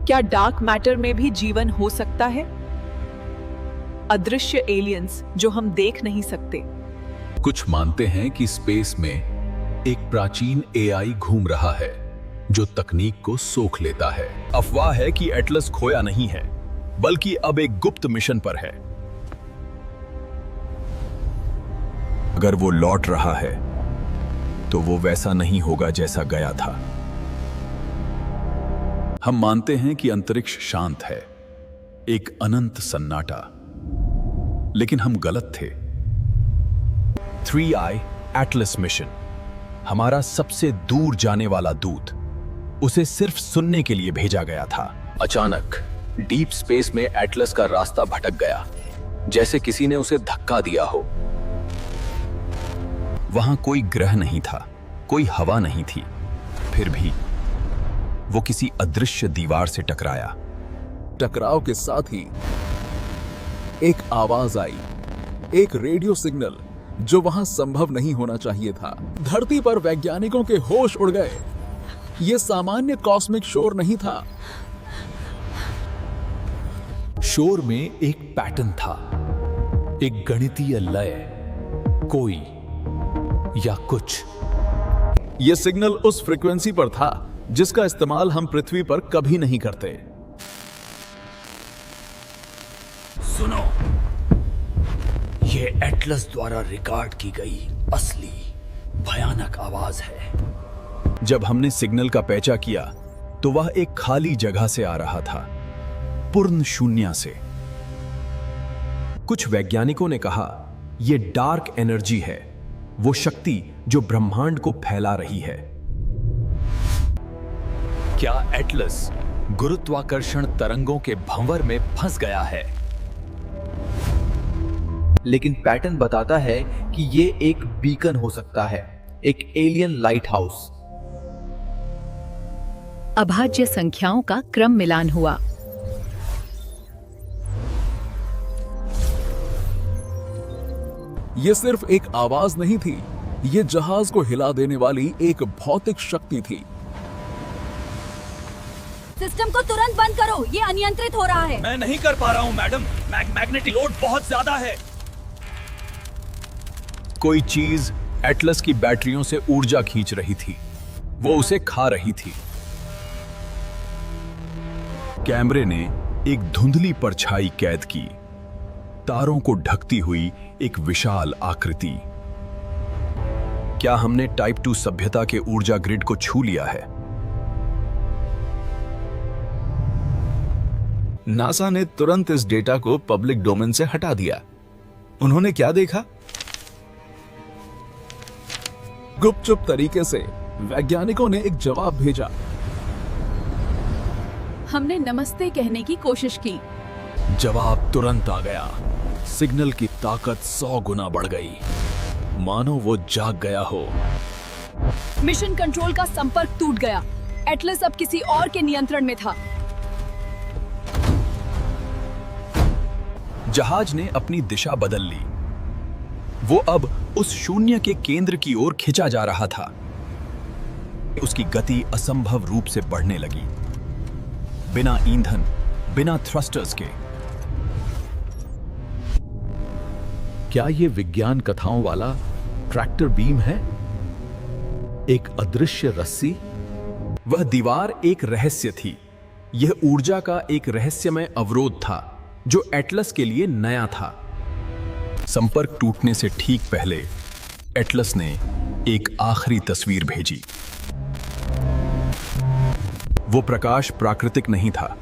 क्या dark matter में भी जीवन हो सकता है? अदृश्य एलियंस जो हम देख नहीं सकते। कुछ मानते हैं कि स्पेस में एक प्राचीन एआई घूम रहा है जो तकनीक को सोख लेता है। अफवाह है कि एटलस खोया नहीं है, बल्कि अब एक गुप्त मिशन पर है। अगर वो लौट रहा है तो वो वैसा नहीं होगा जैसा गया था। हम मानते हैं कि अंतरिक्ष शांत है, एक अनंत सन्नाटा, लेकिन हम गलत थे। 3i एटलस मिशन, हमारा सबसे दूर जाने वाला दूत, उसे सिर्फ सुनने के लिए भेजा गया था। अचानक डीप स्पेस में एटलस का रास्ता भटक गया, जैसे किसी ने उसे धक्का दिया हो। वहां कोई ग्रह नहीं था, कोई हवा नहीं थी, फिर भी वो किसी अदृश्य दीवार से टकराया। टकराव के साथ ही एक आवाज आई, एक रेडियो सिग्नल जो वहां संभव नहीं होना चाहिए था। धरती पर वैज्ञानिकों के होश उड़ गए। यह सामान्य कॉस्मिक शोर नहीं था। शोर में एक पैटर्न था, एक गणितीय लय, कोई या कुछ। यह सिग्नल उस फ्रीक्वेंसी पर था जिसका इस्तेमाल हम पृथ्वी पर कभी नहीं करते। सुनो, यह एटलस द्वारा रिकॉर्ड की गई असली भयानक आवाज है। जब हमने सिग्नल का पहचा किया तो वह एक खाली जगह से आ रहा था, पूर्ण शून्य से। कुछ वैज्ञानिकों ने कहा यह डार्क एनर्जी है, वो शक्ति जो ब्रह्मांड को फैला रही है। क्या एटलस गुरुत्वाकर्षण तरंगों के भंवर में फंस गया है? लेकिन पैटर्न बताता है कि ये एक बीकन हो सकता है, एक एलियन लाइट हाउस। अभाज्य संख्याओं का क्रम मिलान हुआ। यह सिर्फ एक आवाज नहीं थी, यह जहाज को हिला देने वाली एक भौतिक शक्ति थी। सिस्टम को तुरंत बंद करो, ये अनियंत्रित हो रहा है। मैं नहीं कर पा रहा हूँ मैडम, मैग्नेटिक लोड बहुत ज्यादा है। कोई चीज एटलस की बैटरियों से ऊर्जा खींच रही थी, वो उसे खा रही थी। कैमरे ने एक धुंधली परछाई कैद की, तारों को ढकती हुई एक विशाल आकृति। क्या हमने टाइप 2 सभ्यता के ऊर्जा ग्रिड को छू लिया है? नासा ने तुरंत इस डेटा को पब्लिक डोमेन से हटा दिया। उन्होंने क्या देखा? गुपचुप तरीके से वैज्ञानिकों ने एक जवाब भेजा। हमने नमस्ते कहने की कोशिश की। जवाब तुरंत आ गया। सिग्नल की ताकत 100 गुना बढ़ गई, मानो वो जाग गया हो। मिशन कंट्रोल का संपर्क टूट गया। एटलस अब किसी और के नियंत्रण में था। जहाज ने अपनी दिशा बदल ली। वो अब उस शून्य के केंद्र की ओर खिंचा जा रहा था। उसकी गति असंभव रूप से बढ़ने लगी, बिना ईंधन, बिना थ्रस्टर्स के। क्या ये विज्ञान कथाओं वाला ट्रैक्टर बीम है? एक अदृश्य रस्सी? वह दीवार एक रहस्य थी। यह ऊर्जा का एक रहस्यमय अवरोध था जो एटलस के लिए नया था। संपर्क टूटने से ठीक पहले एटलस ने एक आखिरी तस्वीर भेजी। वो प्रकाश प्राकृतिक नहीं था,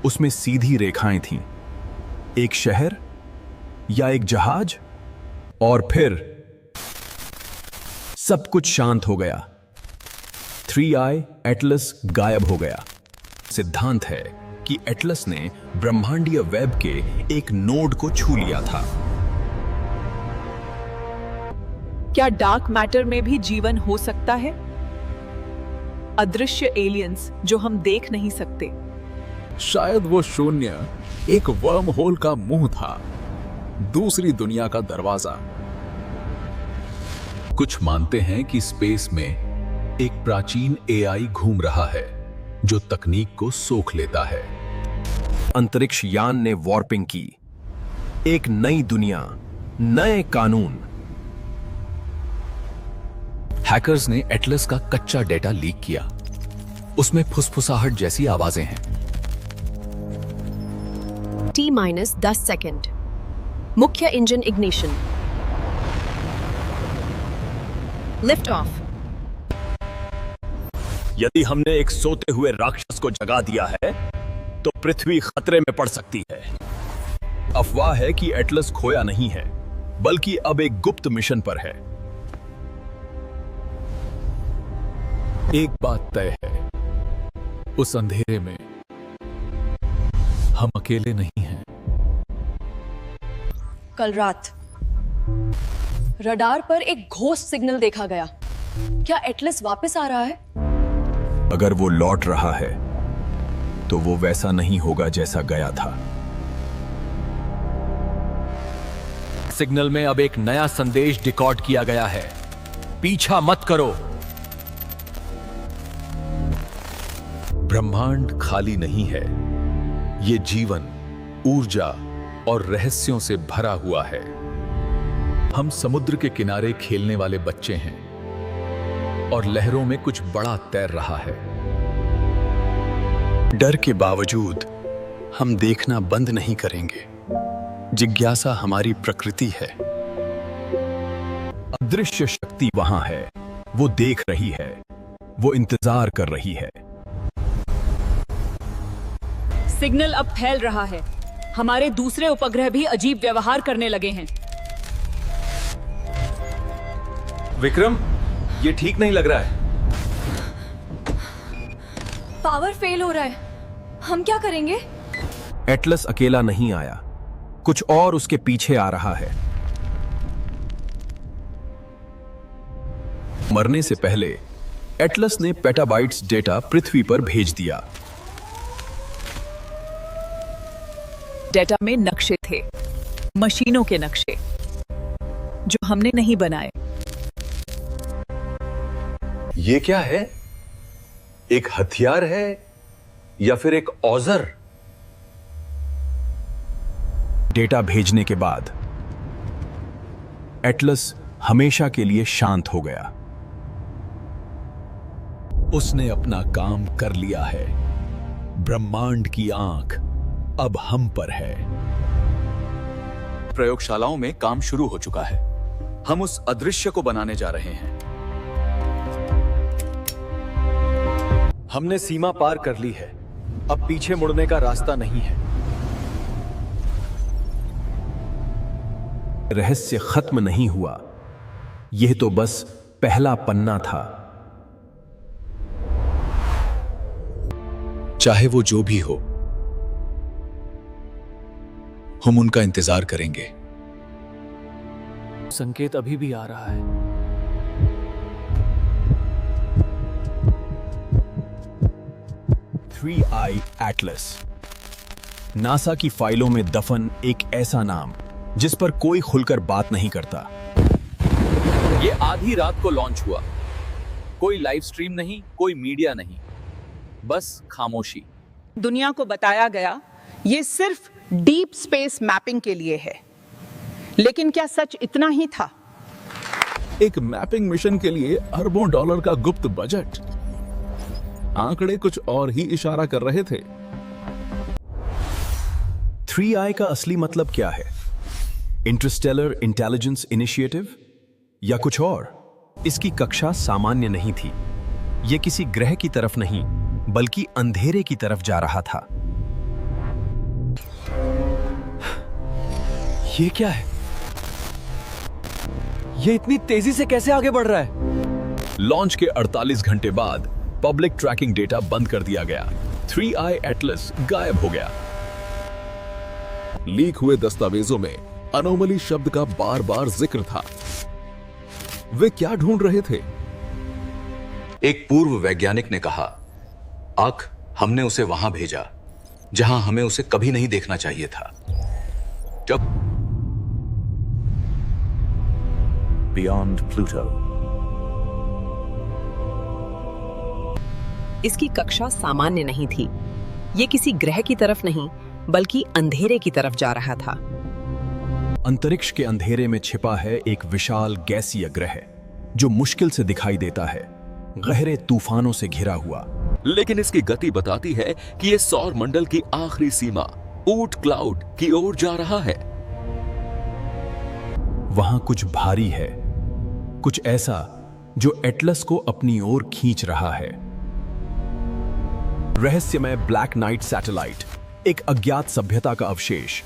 उसमें सीधी रेखाएं थीं। एक शहर या एक जहाज, और फिर सब कुछ शांत हो गया। 3i एटलस गायब हो गया। सिद्धांत है कि एटलस ने ब्रह्मांडीय वेब के एक नोड को छू लिया था। क्या डार्क मैटर में भी जीवन हो सकता है? अदृश्य एलियंस जो हम देख नहीं सकते। शायद वो शून्य एक वर्म होल का मुंह था, दूसरी दुनिया का दरवाजा। कुछ मानते हैं कि स्पेस में एक प्राचीन एआई घूम रहा है जो तकनीक को सोख लेता है। अंतरिक्ष यान ने वॉर्पिंग की, एक नई दुनिया, नए कानून। हैकर्स ने एटलस का कच्चा डेटा लीक किया। उसमें फुसफुसाहट जैसी आवाजें हैं। T-10 second. मुख्य इंजन इग्निशन। Lift off. यदि हमने एक सोते हुए राक्षस को जगा दिया है तो पृथ्वी खतरे में पड़ सकती है। अफवाह है कि एटलस खोया नहीं है, बल्कि अब एक गुप्त मिशन पर है। एक बात तय है, उस अंधेरे में हम अकेले नहीं हैं। कल रात रडार पर एक घोस्ट सिग्नल देखा गया। क्या एटलस वापस आ रहा है? अगर वो लौट रहा है तो वो वैसा नहीं होगा जैसा गया था। सिग्नल में अब एक नया संदेश डिकोड किया गया है। पीछा मत करो। ब्रह्मांड खाली नहीं है। ये जीवन, ऊर्जा और रहस्यों से भरा हुआ है। हम समुद्र के किनारे खेलने वाले बच्चे हैं और लहरों में कुछ बड़ा तैर रहा है। डर के बावजूद हम देखना बंद नहीं करेंगे। जिज्ञासा हमारी प्रकृति है। अदृश्य शक्ति वहां है, वो देख रही है, वो इंतजार कर रही है। सिग्नल अब फैल रहा है। हमारे दूसरे उपग्रह भी अजीब व्यवहार करने लगे हैं। विक्रम, ये ठीक नहीं लग रहा है। पावर फेल हो रहा है। हम क्या करेंगे? एटलस अकेला नहीं आया, कुछ और उसके पीछे आ रहा है। मरने से पहले एटलस ने पेटाबाइट्स डेटा पृथ्वी पर भेज दिया। डेटा में नक्शे थे, मशीनों के नक्शे, जो हमने नहीं बनाए। ये क्या है? एक हथियार है या फिर एक औजार? डेटा भेजने के बाद एटलस हमेशा के लिए शांत हो गया। उसने अपना काम कर लिया है। ब्रह्मांड की आंख अब हम पर है। प्रयोगशालाओं में काम शुरू हो चुका है। हम उस अदृश्य को बनाने जा रहे हैं। हमने सीमा पार कर ली है। अब पीछे मुड़ने का रास्ता नहीं है। रहस्य खत्म नहीं हुआ, यह तो बस पहला पन्ना था। चाहे वो जो भी हो, हम उनका इंतजार करेंगे। संकेत अभी भी आ रहा है। थ्री आई एटलस, नासा की फाइलों में दफन एक ऐसा नाम जिस पर कोई खुलकर बात नहीं करता। ये आधी रात को लॉन्च हुआ। कोई लाइव स्ट्रीम नहीं, कोई मीडिया नहीं, बस खामोशी। दुनिया को बताया गया ये सिर्फ डीप स्पेस मैपिंग के लिए है। लेकिन क्या सच इतना ही था? एक मैपिंग मिशन के लिए अरबों डॉलर का गुप्त बजट। आंकड़े कुछ और ही इशारा कर रहे थे। 3I का असली मतलब क्या है? इंटरस्टेलर इंटेलिजेंस इनिशिएटिव या कुछ और? इसकी कक्षा सामान्य नहीं थी। यह किसी ग्रह की तरफ नहीं, बल्कि अंधेरे की तरफ जा रहा था। ये क्या है? ये इतनी तेजी से कैसे आगे बढ़ रहा है? लॉन्च के 48 घंटे बाद पब्लिक ट्रैकिंग डेटा बंद कर दिया गया। 3I एटलस गायब हो गया। लीक हुए दस्तावेजों में अनोमली शब्द का बार बार जिक्र था। वे क्या ढूंढ रहे थे? एक पूर्व वैज्ञानिक ने कहा, आख, हमने उसे वहां भेजा जहां हमें उसे कभी नहीं देखना चाहिए था। जब Beyond Pluto. इसकी कक्षा सामान्य नहीं थी। ये किसी ग्रह की तरफ नहीं, बल्कि अंधेरे की तरफ जा रहा था। अंतरिक्ष के अंधेरे में छिपा है एक विशाल गैसीय ग्रह जो मुश्किल से दिखाई देता है, गहरे तूफानों से घिरा हुआ। लेकिन इसकी गति बताती है कि यह सौर मंडल की आखिरी सीमा ऊट क्लाउड की ओर जा रहा है। वहां कुछ भारी है, कुछ ऐसा जो एटलस को अपनी ओर खींच रहा है। रहस्यमय ब्लैक नाइट सैटेलाइट, एक अज्ञात सभ्यता का अवशेष।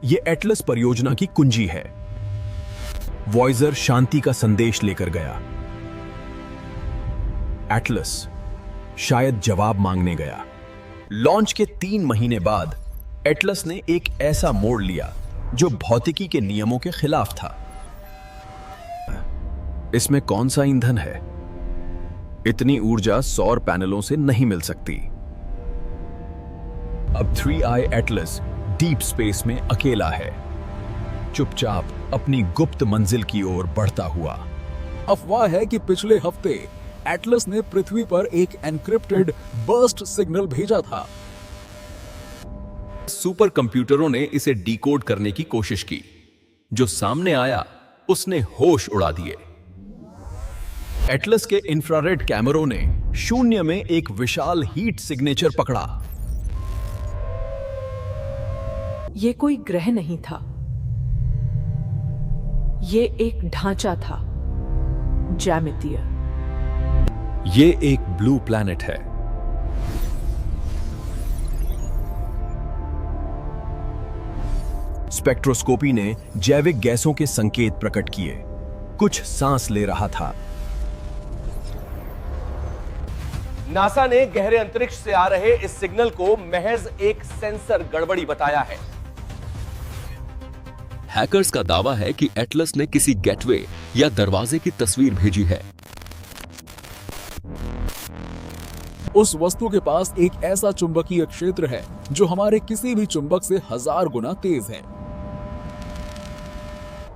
यह एटलस परियोजना की कुंजी है। वॉयजर शांति का संदेश लेकर गया। एटलस शायद जवाब मांगने गया। लॉन्च के 3 महीने बाद एटलस ने एक ऐसा मोड़ लिया जो भौतिकी के नियमों के खिलाफ था। इसमें कौन सा ईंधन है? इतनी ऊर्जा सौर पैनलों से नहीं मिल सकती। अब 3i एटलस डीप स्पेस में अकेला है, चुपचाप अपनी गुप्त मंजिल की ओर बढ़ता हुआ। अफवाह है कि पिछले हफ्ते एटलस ने पृथ्वी पर एक एन्क्रिप्टेड बर्स्ट सिग्नल भेजा था। सुपर कंप्यूटरों ने इसे डिकोड करने की कोशिश की। जो सामने आया उसने होश उड़ा दिए। एटलस के इंफ्रारेड कैमरों ने शून्य में एक विशाल हीट सिग्नेचर पकड़ा। ये कोई ग्रह नहीं था, ये एक ढांचा था, ज्यामितीय। ये एक ब्लू प्लैनेट है। स्पेक्ट्रोस्कोपी ने जैविक गैसों के संकेत प्रकट किए। कुछ सांस ले रहा था। नासा ने गहरे अंतरिक्ष से आ रहे इस सिग्नल को महज एक सेंसर गड़बड़ी बताया है। हैकर्स का दावा है कि एटलस ने किसी गेटवे या दरवाजे की तस्वीर भेजी है। उस वस्तु के पास एक ऐसा चुंबकीय क्षेत्र है जो हमारे किसी भी चुंबक से 1000 गुना तेज है।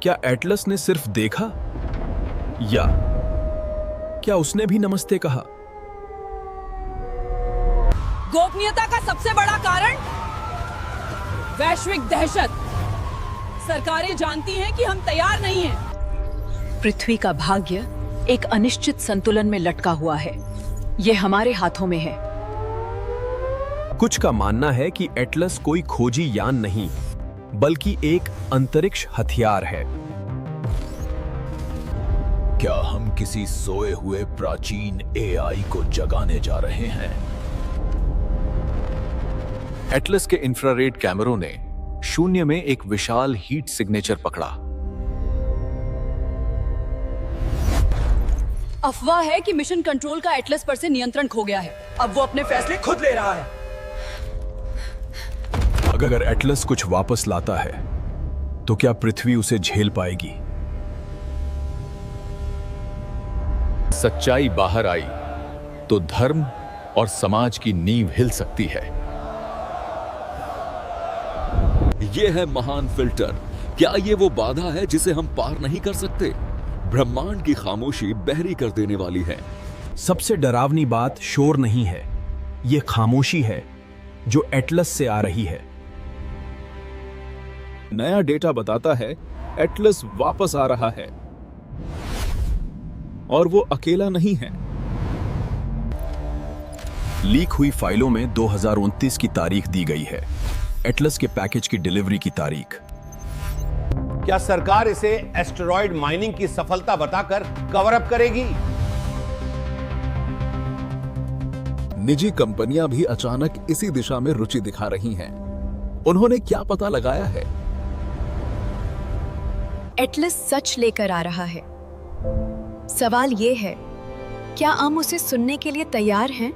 क्या एटलस ने सिर्फ देखा, या क्या उसने भी नमस्ते कहा? गोपनीयता का सबसे बड़ा कारण वैश्विक दहशत। सरकारें जानती हैं कि हम तैयार नहीं हैं। पृथ्वी का भाग्य एक अनिश्चित संतुलन में लटका हुआ है। यह हमारे हाथों में है। कुछ का मानना है कि एटलस कोई खोजी यान नहीं, बल्कि एक अंतरिक्ष हथियार है। क्या हम किसी सोए हुए प्राचीन एआई को जगाने जा रहे हैं? एटलस के इंफ्रारेड कैमरों ने शून्य में एक विशाल हीट सिग्नेचर पकड़ा। अफवाह है कि मिशन कंट्रोल का एटलस पर से नियंत्रण खो गया है। अब वो अपने फैसले खुद ले रहा है। अगर एटलस कुछ वापस लाता है तो क्या पृथ्वी उसे झेल पाएगी? सच्चाई बाहर आई तो धर्म और समाज की नींव हिल सकती है। यह है महान फिल्टर। क्या यह वो बाधा है जिसे हम पार नहीं कर सकते? ब्रह्मांड की खामोशी बहरी कर देने वाली है। सबसे डरावनी बात शोर नहीं है, यह खामोशी है जो एटलस से आ रही है। नया डेटा बताता है एटलस वापस आ रहा है और वो अकेला नहीं है। लीक हुई फाइलों में 2029 की तारीख दी गई है, एटलस के पैकेज की डिलीवरी की तारीख। क्या सरकार इसे एस्टेरॉयड माइनिंग की सफलता बताकर कवर अप करेगी? निजी कंपनियां भी अचानक इसी दिशा में रुचि दिखा रही हैं। उन्होंने क्या पता लगाया है? एटलस सच लेकर आ रहा है। सवाल ये है, क्या हम उसे सुनने के लिए तैयार हैं?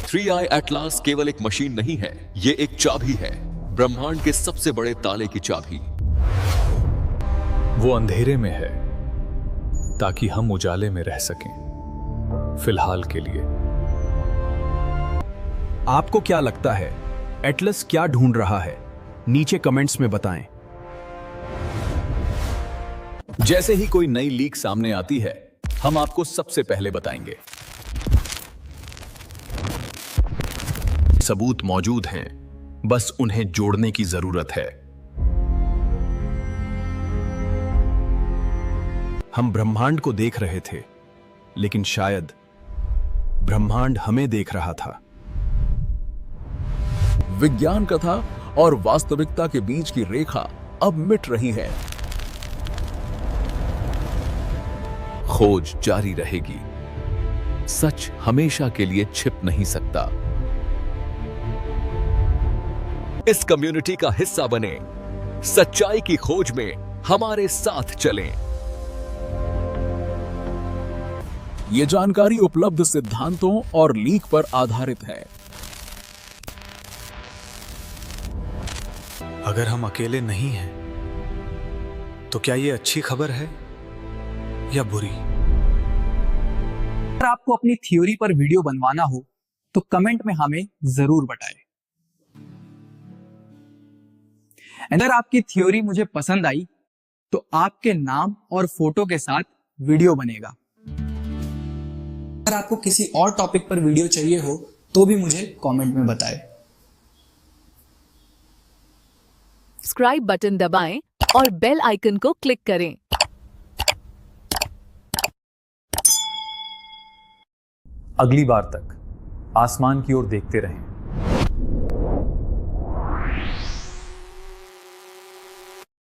3i एटलस केवल एक मशीन नहीं है, ये एक चाबी है, ब्रह्मांड के सबसे बड़े ताले की चाबी। वो अंधेरे में है ताकि हम उजाले में रह सकें, फिलहाल के लिए। आपको क्या लगता है एटलस क्या ढूंढ रहा है? नीचे कमेंट्स में बताएं। जैसे ही कोई नई लीक सामने आती है, हम आपको सबसे पहले बताएंगे। सबूत मौजूद हैं, बस उन्हें जोड़ने की जरूरत है। हम ब्रह्मांड को देख रहे थे, लेकिन शायद ब्रह्मांड हमें देख रहा था। विज्ञान कथा और वास्तविकता के बीच की रेखा अब मिट रही है। खोज जारी रहेगी। सच हमेशा के लिए छिप नहीं सकता। इस कम्युनिटी का हिस्सा बने, सच्चाई की खोज में हमारे साथ चलें। ये जानकारी उपलब्ध सिद्धांतों और लीक पर आधारित है। अगर हम अकेले नहीं हैं, तो क्या ये अच्छी खबर है या बुरी? अगर आपको अपनी थ्योरी पर वीडियो बनवाना हो तो कमेंट में हमें जरूर बताएं। अगर आपकी थ्योरी मुझे पसंद आई तो आपके नाम और फोटो के साथ वीडियो बनेगा। अगर आपको किसी और टॉपिक पर वीडियो चाहिए हो तो भी मुझे कमेंट में बताएं। सब्सक्राइब बटन दबाएं और बेल आइकन को क्लिक करें। अगली बार तक आसमान की ओर देखते रहें।